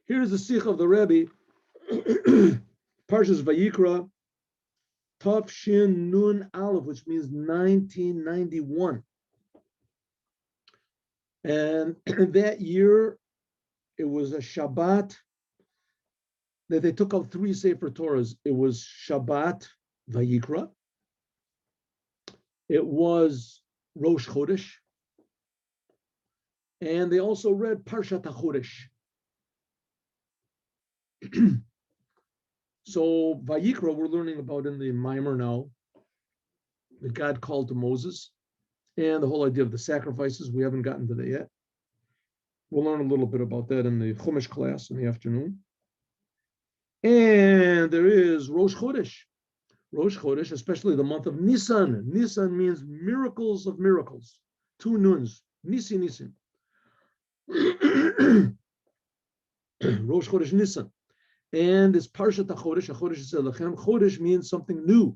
Here's the Sicha of the Rebbe, Parshas Vayikra, Tav Shin Nun Aleph, which means 1991. And that year, it was a Shabbat that they took out 3 Sefer Torahs. It was Shabbat Vayikra. It was Rosh Chodesh. And they also read Parshat HaChodesh. So Vayikra, we're learning about in the Mimer now, that God called to Moses, and the whole idea of the sacrifices. We haven't gotten to that yet. We'll learn a little bit about that in the Chumash class in the afternoon. And there is Rosh Chodesh. Rosh Chodesh, especially the month of Nisan. Nisan means miracles of miracles. 2 nuns. Nisi Nisim. Rosh Chodesh Nisan. And it's Parshat HaChodesh. HaChodesh is Elechem. Chodesh means something new.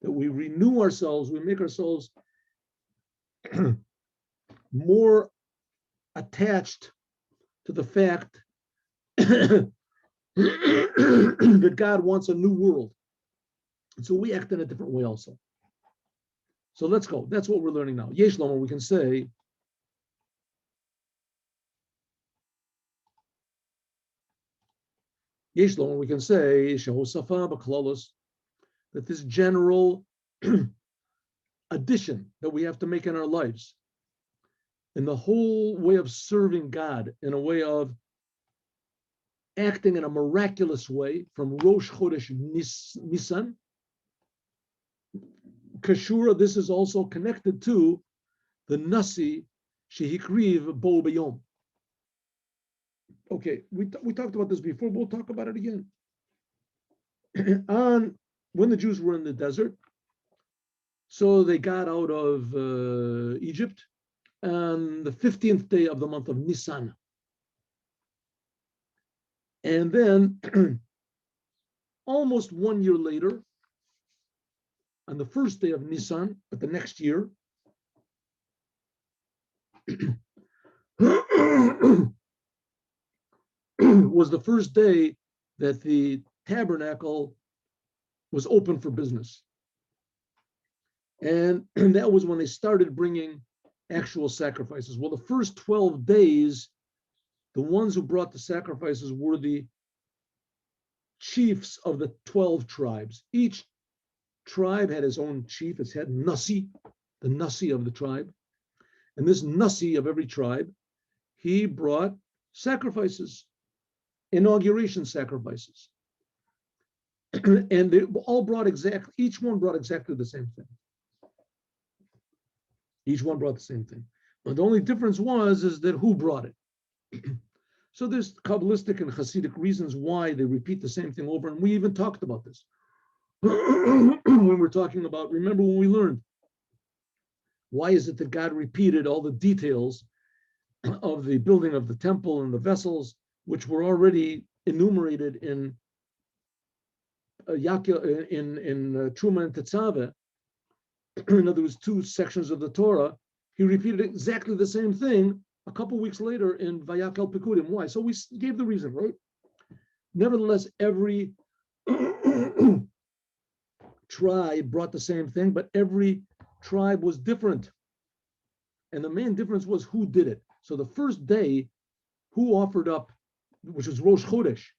That we renew ourselves, we make ourselves more attached to the fact that God wants a new world. And so we act in a different way also. So let's go. That's what we're learning now. Yesh Lomo, we can say, Shehosafa B'Klalos, that this general addition that we have to make in our lives, in the whole way of serving God, in a way of acting in a miraculous way from Rosh Chodesh Nisan, Kashura, this is also connected to the Nasi Shehikriv Bo B'Yom. Okay, we talked about this before, we'll talk about it again. When the Jews were in the desert, so they got out of Egypt on the 15th day of the month of Nisan. And then almost 1 year later, on the first day of Nisan, but the next year, was the first day that the tabernacle was open for business. And that was when they started bringing actual sacrifices. Well, the first 12 days, the ones who brought the sacrifices were the chiefs of the 12 tribes. Each tribe had his own chief. It had Nasi, the Nasi of the tribe. And this Nasi of every tribe, he brought sacrifices, inauguration sacrifices. And they all brought each one brought exactly the same thing. Each one brought the same thing. But the only difference is that who brought it. So there's Kabbalistic and Hasidic reasons why they repeat the same thing over. And we even talked about this. When we're talking about, remember when we learned, why is it that God repeated all the details of the building of the temple and the vessels, which were already enumerated in Truma and Tetzaveh? In other words, 2 sections of the Torah. He repeated exactly the same thing a couple weeks later in Vayakel Pekudim. Why? So we gave the reason, right? Nevertheless, every tribe brought the same thing, but every tribe was different. And the main difference was who did it. So the first day, who offered up, which was Rosh Chodesh,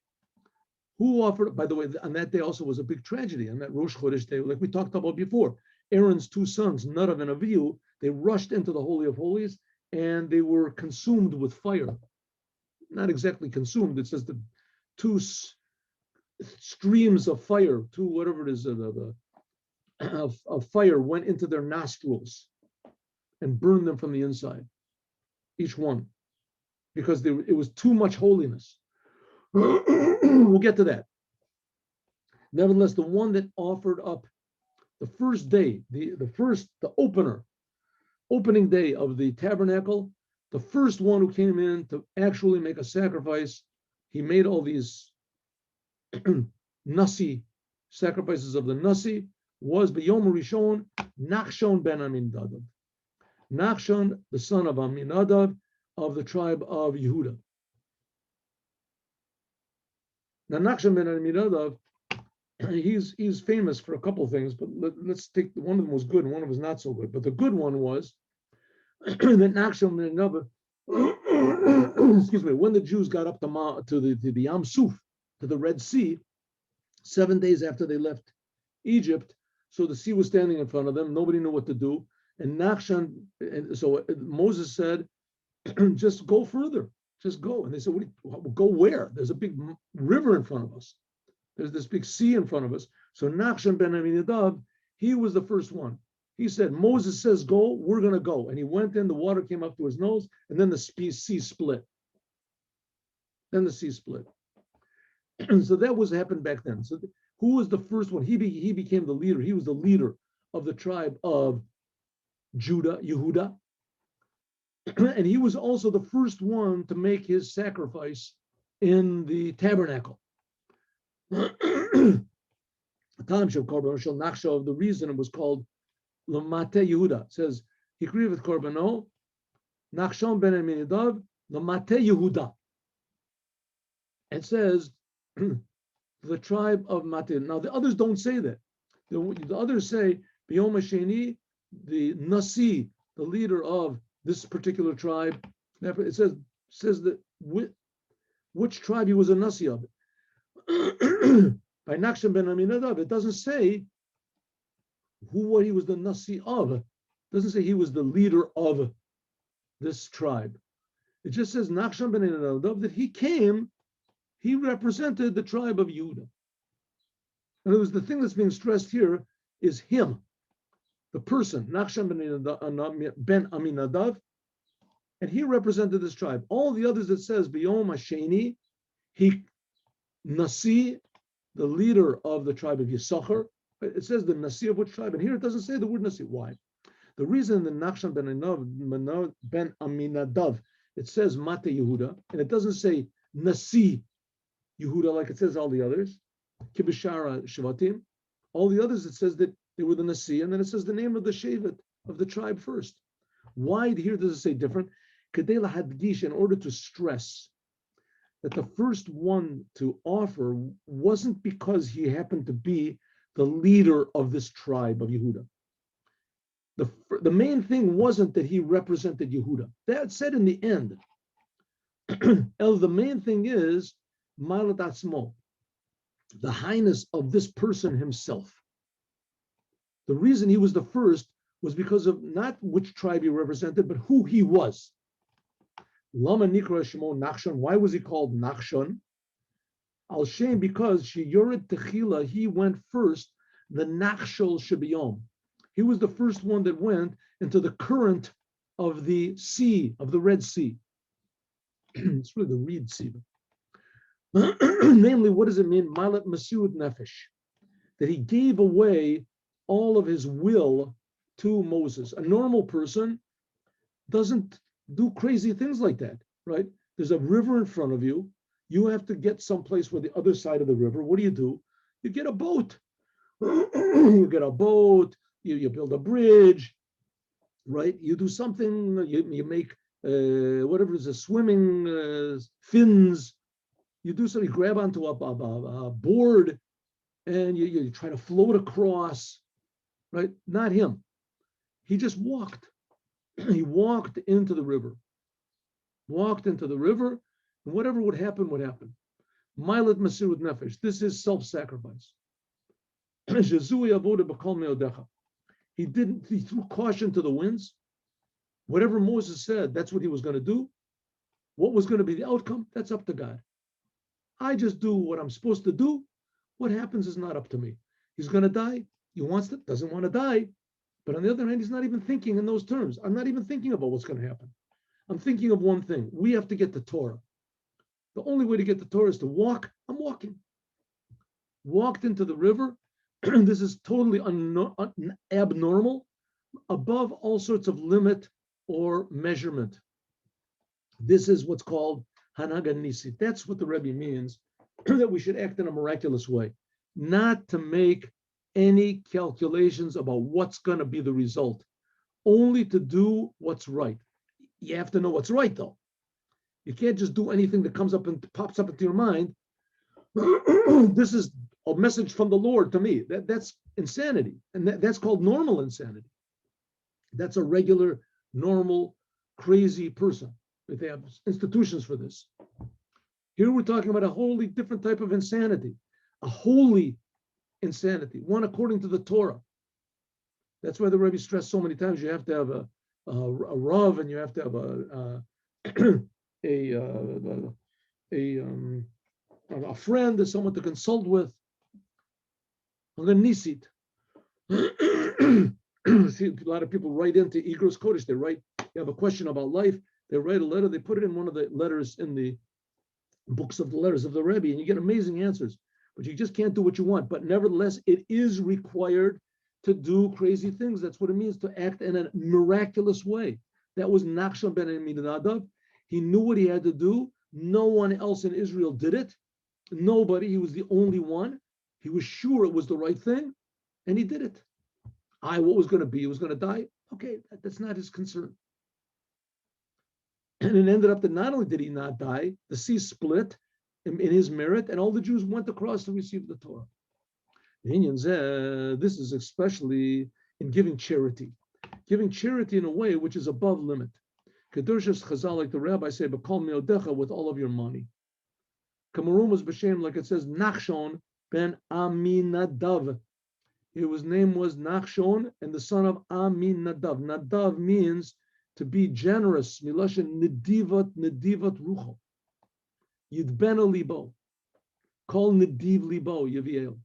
who offered, by the way, on that day also was a big tragedy. On that Rosh Chodesh day, like we talked about before, Aaron's 2 sons, Nadav and Avihu, they rushed into the Holy of Holies and they were consumed with fire. Not exactly consumed, it says the 2 streams of fire, 2 whatever it is, of fire went into their nostrils and burned them from the inside, each one, because it was too much holiness. We'll get to that. Nevertheless, the one that offered up the first day, the opening day of the tabernacle, the first one who came in to actually make a sacrifice, he made all these Nasi, sacrifices of the Nasi, was B'Yom Rishon, Nachshon ben Aminadav. Nachshon, the son of Aminadav, of the tribe of Yehuda. Now, Nachshon ben Aminadav, he's famous for a couple of things, but let's take one of them was good and one of them was not so good. But the good one was that Nachshon ben Aminadav, excuse me, when the Jews got up to the Yam Suf, to the Red Sea, 7 days after they left Egypt, so the sea was standing in front of them. Nobody knew what to do, and Nachshon, and so Moses said, "Just go further, just go." And they said, "Go where? There's a big river in front of us. There's this big sea in front of us." So Nachshon ben Aminadav, he was the first one. He said, "Moses says go, we're going to go." And he went in. The water came up to his nose, and then the sea split. Then the sea split. So that was happened back then. So who was the first one? He became the leader. He was the leader of the tribe of Judah, Yehuda. And he was also the first one to make his sacrifice in the tabernacle. The reason it was called Lamate Yehuda. It says, Hikri with Korbano, Nachshon ben Aminadav, Lamate Yehuda. It says, the tribe of Mate. Now the others don't say that. The others say B'yom Hasheni, the Nasi, the leader of this particular tribe. It says that which tribe he was a Nasi of. By Nachshon ben Aminadav, it doesn't say what he was the Nasi of. It doesn't say he was the leader of this tribe. It just says Nachshon ben Aminadav that he came. He represented the tribe of Yehuda. In other words, the thing that's being stressed here is him, the person, Nachshon ben Aminadav, and he represented this tribe. All the others that says B'yom Hasheni, he Nasi, the leader of the tribe of Yisachar. It says the Nasi of which tribe, and here it doesn't say the word Nasi. Why? The reason the Nachshon ben Aminadav, it says Mate Yehuda, and it doesn't say Nasi Yehuda like it says all the others. Kibishara Shvatim. All the others, it says that they were the Nasi, and then it says the name of the Shevet of the tribe first. Why here does it say different? Kadela Hadgish, in order to stress that the first one to offer wasn't because he happened to be the leader of this tribe of Yehuda. The main thing wasn't that he represented Yehuda. That's said in the end. The main thing is Malat Atzmo, the highness of this person himself. The reason he was the first was because of not which tribe he represented, but who he was. Lama Nikra Shemo Nachshon. Why was he called Nachshon? Al Shem, because Sheyored Techila, he went first, the Nachshol Shebiyom. He was the first one that went into the current of the sea, of the Red Sea. It's really the Reed Sea. Namely, what does it mean? Malat Masud Nefesh. That he gave away all of his will to Moses. A normal person doesn't do crazy things like that, right? There's a river in front of you. You have to get someplace where the other side of the river. What do? You get a boat. You get a boat. You build a bridge, right? You do something. You make whatever is a swimming fins. You do something. You grab onto a board, and you try to float across, right? Not him. He just walked. He walked into the river. And whatever would happen, would happen. Milet Masirut Nefesh. This is self-sacrifice. He threw caution to the winds. Whatever Moses said, that's what he was going to do. What was going to be the outcome? That's up to God. I just do what I'm supposed to do. What happens is not up to me. He's going to die. He doesn't want to die. But on the other hand, he's not even thinking in those terms. I'm not even thinking about what's going to happen. I'm thinking of one thing. We have to get the Torah. The only way to get the Torah is to walk. I'm walking. Walked into the river. This is totally abnormal, above all sorts of limit or measurement. This is what's called Hanaga Nisi. That's what the Rebbe means, that we should act in a miraculous way, not to make any calculations about what's going to be the result, only to do what's right. You have to know what's right, though. You can't just do anything that comes up and pops up into your mind. This is a message from the Lord to me. That's insanity. And that's called normal insanity. That's a regular, normal, crazy person. They have institutions for this. Here we're talking about a wholly different type of insanity, a holy insanity, one according to the Torah. That's why the Rebbe stressed so many times you have to have a rav, and you have to have a friend, or someone to consult with. See, a lot of people write into Igros Kodesh. They write, you have a question about life, they write a letter, they put it in one of the letters in the books of the letters of the Rebbe, and you get amazing answers. But you just can't do what you want. But nevertheless, it is required to do crazy things. That's what it means to act in a miraculous way. That was Nachshon ben Aminadav. He knew what he had to do. No one else in Israel did it. Nobody. He was the only one. He was sure it was the right thing, and he did it. What was going to be? He was going to die. Okay, that's not his concern. And it ended up that not only did he not die, the sea split in his merit, and all the Jews went across to receive the Torah. This is especially in giving charity in a way which is above limit. Kedushas Chazal, like the rabbi say, but call meodecha, with all of your money. Kamarumas b'shem, like it says, Nachshon ben Aminadav. His name was Nachshon, and the son of Aminadav. Nadav means to be generous. Milashin nedivat rucho. Yidbena libo. Call nediv libo yaviel.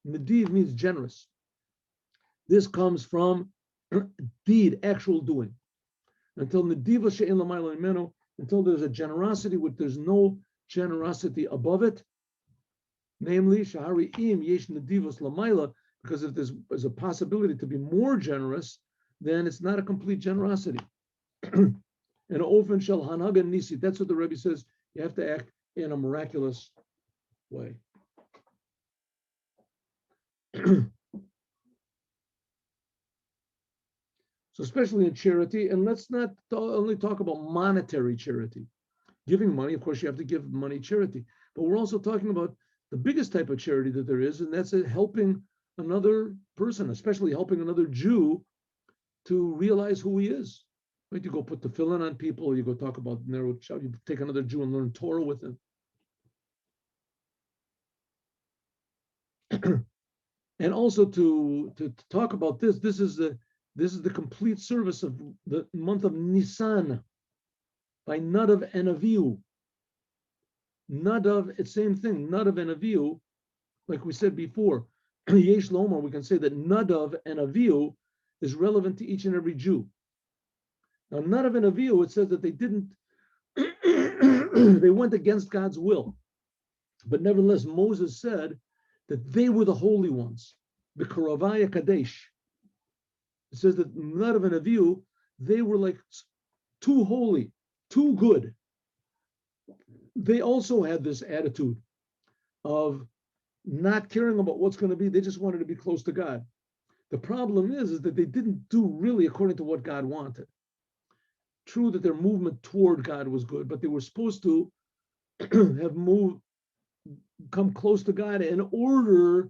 Nediv means generous. This comes from deed, actual doing. Until nediva she'en lamayla imenu, until there's a generosity which there's no generosity above it. Namely, shahari im yesh nedivos lamayla, because if there's a possibility to be more generous, then it's not a complete generosity. And ofen shel hanaga nisi. That's what the Rebbe says. You have to act in a miraculous way. So especially in charity, and let's not only talk about monetary charity. Giving money, of course, you have to give money charity. But we're also talking about the biggest type of charity that there is, and that's helping another person, especially helping another Jew to realize who he is. Right? You go put the tefillin on people, or you go talk about narrow child, you take another Jew and learn Torah with him. And also to talk about this is the complete service of the month of Nisan by Nadav and Avihu. Nadav, it's same thing. Nadav and Avihu, like we said before, Yesh Lomar, we can say that Nadav and Avihu is relevant to each and every Jew. Now, Nadav and Avihu, it says that they didn't, they went against God's will. But nevertheless, Moses said that they were the holy ones, the Karavaya Kadesh. It says that Nadav and Avihu, they were like too holy, too good. They also had this attitude of not caring about what's going to be. They just wanted to be close to God. The problem is that they didn't do really according to what God wanted. True that their movement toward God was good, but they were supposed to come close to God in order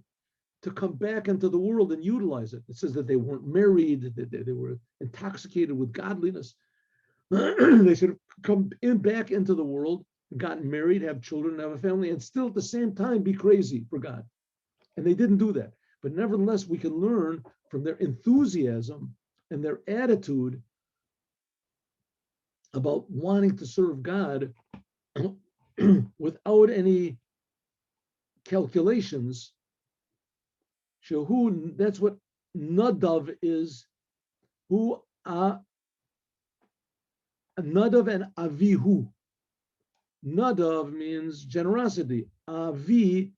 to come back into the world and utilize it. It says that they weren't married, that they were intoxicated with godliness. They should have come back into the world, gotten married, have children, have a family, and still at the same time be crazy for God. And they didn't do that. But nevertheless, we can learn from their enthusiasm and their attitude about wanting to serve God without any calculations. Shahu, that's what Nadav is. Nadav and Avihu. Nadav means generosity. Avi,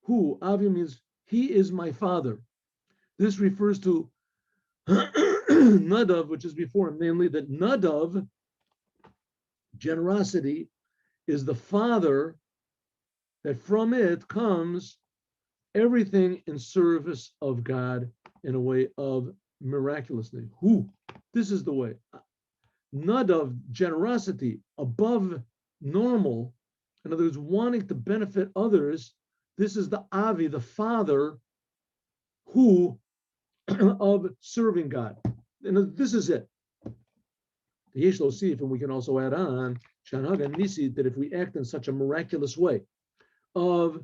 Avi means he is my father. This refers to Nadav, which is before him, namely that Nadav, generosity, is the father, that from it comes everything in service of God in a way of miraculousness. This is the way. Nadav, generosity above normal, in other words, wanting to benefit others This is the Avi, the father, who of serving God. And this is it. The Yesh Lo Sif, and we can also add on, Shanhag and Nisi, that if we act in such a miraculous way of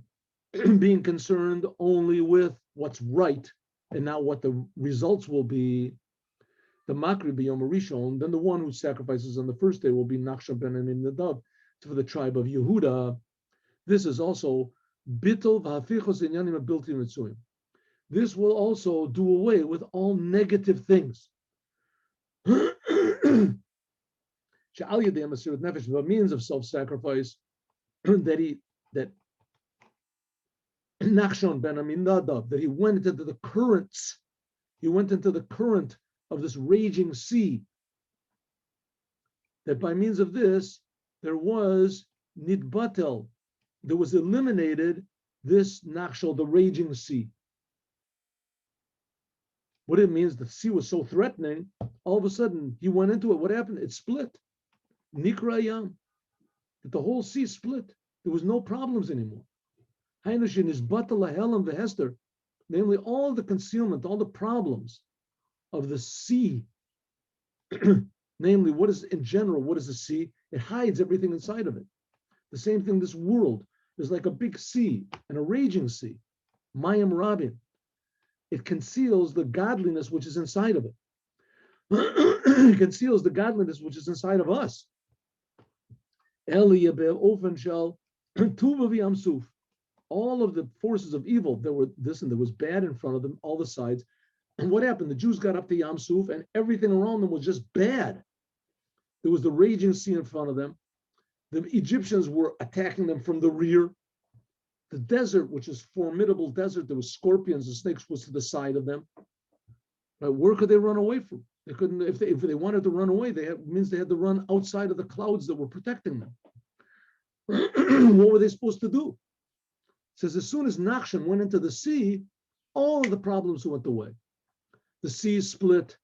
being concerned only with what's right and not what the results will be, the Makri B'Yom Rishon, then the one who sacrifices on the first day will be Nachshon ben Aminadab for the tribe of Yehuda. This is also Bittul V'Hafichos Inyanim Abilti Mitzuyim. This will also do away with all negative things. By means of self-sacrifice, that Nachshon ben Aminadab, that he went into the currents, he went into the current of this raging sea, that by means of this, there was nidbatel, there was eliminated this Nachshon, the raging sea. What it means, the sea was so threatening, all of a sudden he went into it. What happened? It split. Nikra Yam. The whole sea split. There was no problems anymore. Hainushin is Batalahelam Vehester. Namely, all the concealment, all the problems of the sea. Namely, what is in general, what is the sea? It hides everything inside of it. The same thing, this world is like a big sea and a raging sea. Mayim Rabin. It conceals the godliness which is inside of it. It conceals the godliness which is inside of us. All of the forces of evil, there were this and there was bad in front of them, all the sides. And what happened? The Jews got up to Yam Suf and everything around them was just bad. There was the raging sea in front of them. The Egyptians were attacking them from the rear. The desert, which is formidable desert, there was scorpions and snakes was to the side of them. Right? Where could they run away from? They couldn't. If they wanted to run away, means they had to run outside of the clouds that were protecting them. What were they supposed to do? It says as soon as Nachshon went into the sea, all of the problems went away. The sea split.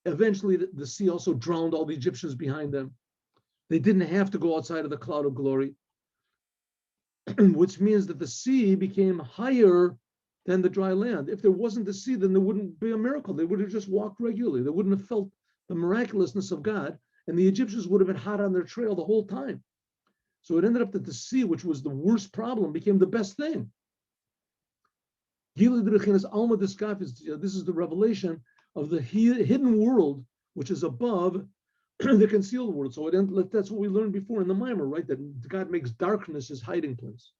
Eventually, the sea also drowned all the Egyptians behind them. They didn't have to go outside of the cloud of glory. Which means that the sea became higher than the dry land. If there wasn't the sea, then there wouldn't be a miracle. They would have just walked regularly. They wouldn't have felt the miraculousness of God, and the Egyptians would have been hot on their trail the whole time. So it ended up that the sea, which was the worst problem, became the best thing. This is the revelation of the hidden world, which is above the concealed world. So that's what we learned before in the Mimer, right? That God makes darkness his hiding place.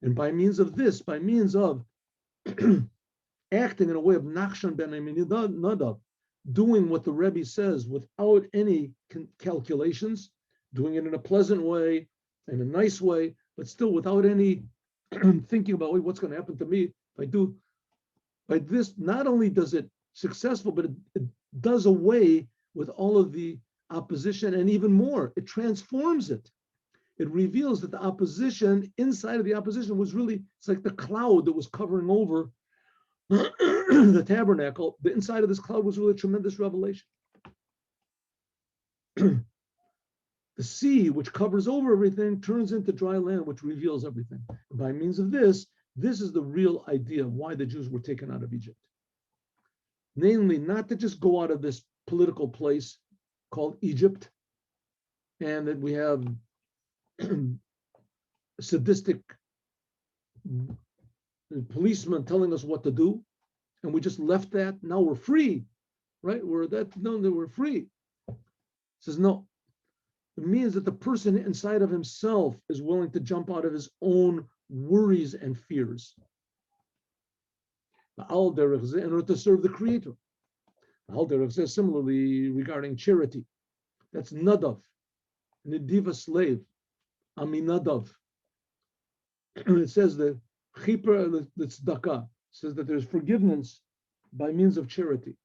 And by means of this, by means of acting in a way of Nachshon ben Aminadab, doing what the Rebbe says without any calculations, doing it in a pleasant way, in a nice way, but still without any thinking about, what's going to happen to me if I do. By this, not only does it successful, but it does away with all of the opposition, and even more, it transforms it. It reveals that the opposition, inside of the opposition, was really, it's like the cloud that was covering over the tabernacle. The inside of this cloud was really a tremendous revelation. The sea, which covers over everything, turns into dry land, which reveals everything. And by means of this is the real idea of why the Jews were taken out of Egypt. Namely, not to just go out of this political place called Egypt, and that we have sadistic policemen telling us what to do, and we just left that. Now we're free, right? We're free. It says no. It means that the person inside of himself is willing to jump out of his own worries and fears in order to serve the Creator. Says similarly regarding charity. That's nadav, nediva slave, aminadav. It says the chipra, the tzedakah, says that there's forgiveness by means of charity.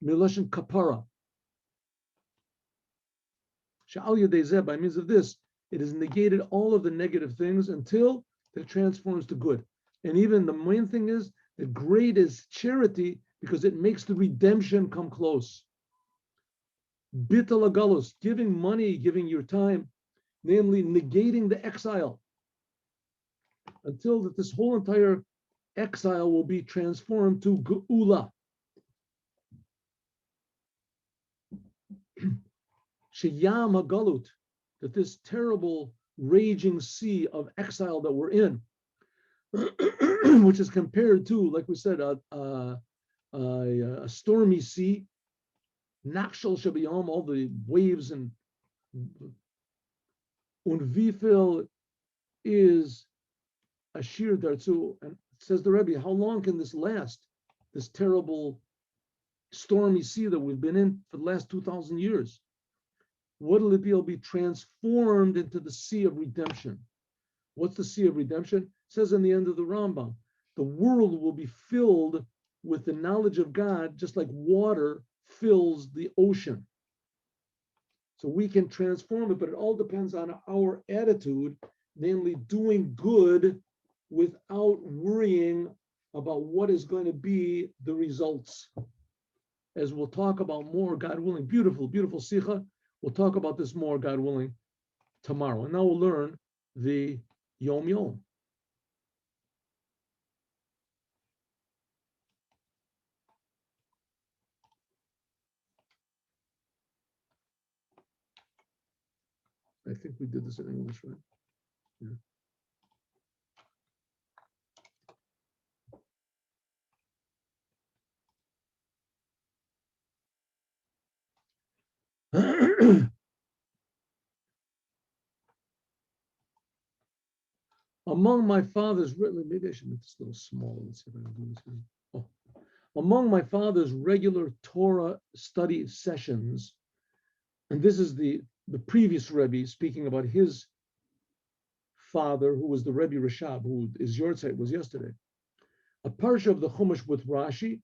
Miloshin kapara. Sha'al yadezeh, by means of this, it has negated all of the negative things until it transforms to good. And even the main thing is that great is charity, because it makes the redemption come close. Bital agalus, giving money, giving your time, namely negating the exile. until that this whole entire exile will be transformed to geula. Sheyam hagalut, that this terrible raging sea of exile that we're in, which is compared to, like we said, a stormy sea, Nachshel Shabiyam, all the waves, and Unvifil is a sheer dartzu. And says the Rebbe, how long can this last? This terrible stormy sea that we've been in for the last 2,000 years. What will it be? It'll be transformed into the sea of redemption. What's the sea of redemption? It says in the end of the Rambam, the world will be filled with the knowledge of God, just like water fills the ocean. So we can transform it, but it all depends on our attitude, namely doing good without worrying about what is going to be the results. As we'll talk about more, God willing, beautiful, beautiful Sicha. We'll talk about this more, God willing, tomorrow. And now we'll learn the Yom Yom. I think we did this in English, right? Yeah. Among my father's, maybe I should make this a little smaller. Let's see if I can do this here. Oh. Among my father's regular Torah study sessions, and this is the previous Rebbe speaking about his father, who was the Rebbe Rashab, who is Yortzeit, was yesterday. A parsha of the Chumash with Rashi.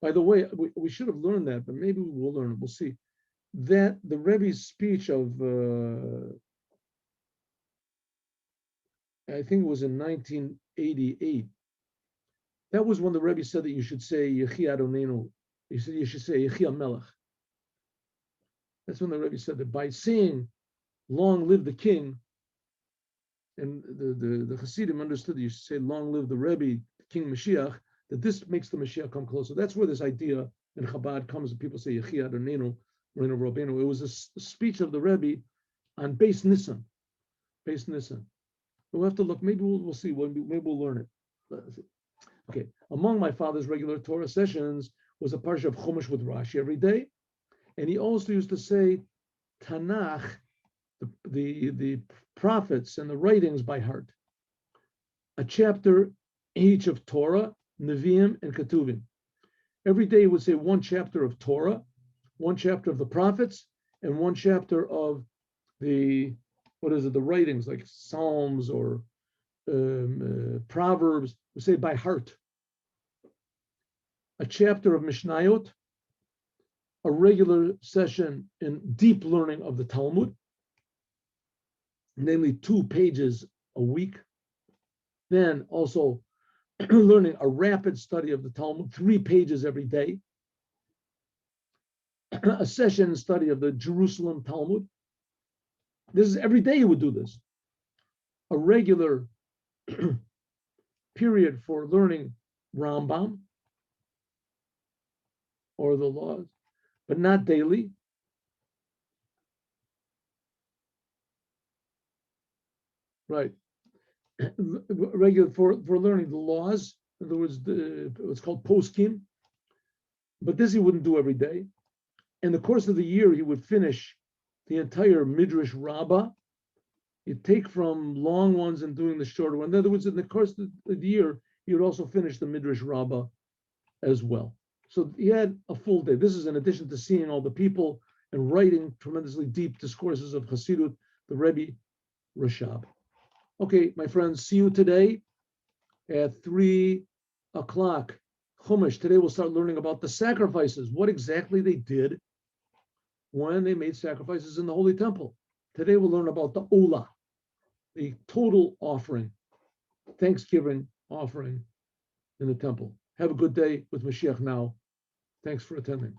By the way, we should have learned that, but maybe we will learn it. We'll see. That the Rebbe's speech of, I think it was in 1988. That was when the Rebbe said that you should say Yechi Adonenu. He said you should say Yechi Melech. That's when the Rebbe said that by saying "Long live the King," and the Hasidim understood that you should say "Long live the Rebbe, King Moshiach," that this makes the Mashiach come closer. That's where this idea in Chabad comes, and people say Yechi Adonenu, Reinu Rabbeinu. It was a speech of the Rebbe on Beis Nisan. Beis Nisan. We'll have to look. Maybe we'll see. Maybe we'll learn it. Okay. Among my father's regular Torah sessions was a parsha of Chumash with Rashi every day, and he also used to say Tanakh, the prophets and the writings by heart. A chapter each of Torah, Nevi'im, and Ketuvim. Every day he would say one chapter of Torah, one chapter of the prophets, and one chapter of the writings like Psalms or Proverbs. We say by heart. A chapter of Mishnayot, a regular session in deep learning of the Talmud, namely 2 pages a week. Then also learning a rapid study of the Talmud, 3 pages every day. A session study of the Jerusalem Talmud. This is every day he would do this. A regular period for learning Rambam or the laws, but not daily. Right. Regular for learning the laws. In other words, it's called poskim. But this he wouldn't do every day. In the course of the year, he would finish the entire Midrash Rabbah. He'd take from long ones and doing the shorter one. In other words, in the course of the year, he would also finish the Midrash Rabbah as well. So he had a full day. This is in addition to seeing all the people and writing tremendously deep discourses of Hasidut, the Rebbe Rashab. Okay, my friends, see you today at 3 o'clock. Chumash. Today we'll start learning about the sacrifices, what exactly they did when they made sacrifices in the Holy Temple. Today we'll learn about the Olah, the total offering, Thanksgiving offering in the temple. Have a good day with Moshiach now. Thanks for attending.